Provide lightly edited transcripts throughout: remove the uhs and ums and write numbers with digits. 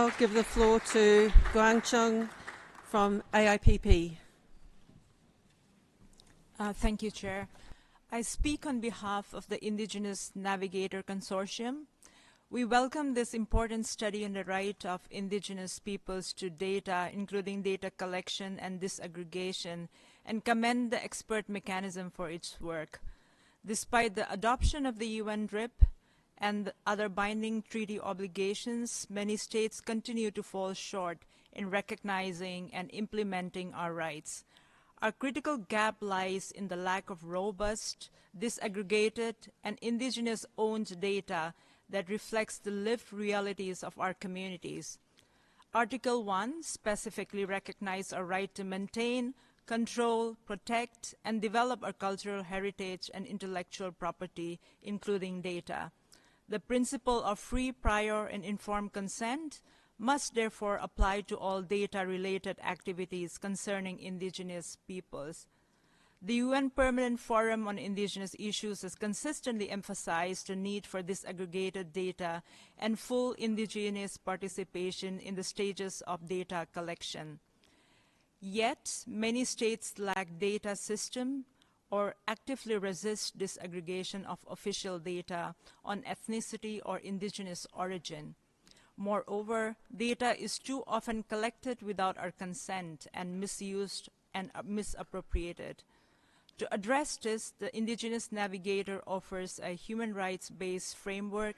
now give the floor to Guang Chung from AIPP. Thank you, Chair. I speak on behalf of the Indigenous Navigator Consortium. We welcome this important study on the right of Indigenous peoples to data, including data collection and disaggregation, and commend the expert mechanism for its work. Despite the adoption of the UN DRIP and other binding treaty obligations, many states continue to fall short in recognizing and implementing our rights. Our critical gap lies in the lack of robust, disaggregated, and indigenous-owned data that reflects the lived realities of our communities. Article 1 specifically recognizes our right to maintain, control, protect, and develop our cultural heritage and intellectual property, including data. The principle of free, prior, and informed consent must therefore apply to all data-related activities concerning indigenous peoples. The UN Permanent Forum on Indigenous Issues has consistently emphasized the need for disaggregated data and full indigenous participation in the stages of data collection. Yet, many states lack data system or actively resist disaggregation of official data on ethnicity or indigenous origin. Moreover, data is too often collected without our consent and misused and misappropriated. To address this, the Indigenous Navigator offers a human rights-based framework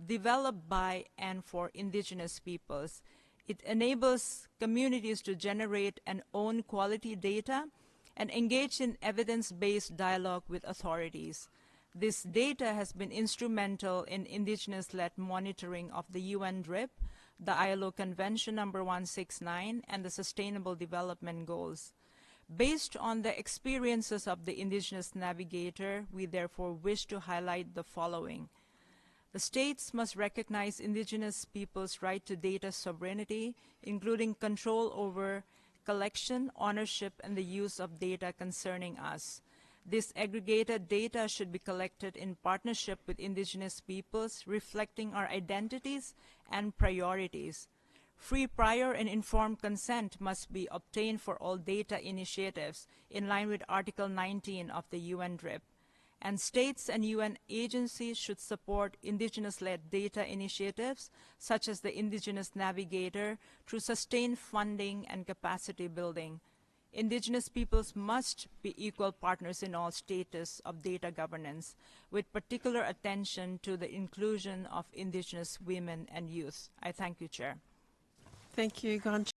developed by and for Indigenous peoples. It enables communities to generate and own quality data and engage in evidence-based dialogue with authorities. This data has been instrumental in Indigenous-led monitoring of the UN DRIP, the ILO Convention No. 169, and the Sustainable Development Goals. Based on the experiences of the Indigenous Navigator, we therefore wish to highlight the following. The states must recognize Indigenous peoples' right to data sovereignty, including control over collection, ownership, and the use of data concerning us. This aggregated data should be collected in partnership with Indigenous peoples, reflecting our identities and priorities. Free, prior, and informed consent must be obtained for all data initiatives in line with Article 19 of the UN DRIP. And states and UN agencies should support Indigenous-led data initiatives, such as the Indigenous Navigator, through sustained funding and capacity building. Indigenous peoples must be equal partners in all status of data governance, with particular attention to the inclusion of Indigenous women and youth. I thank you, Chair. Thank you, Guang Chung.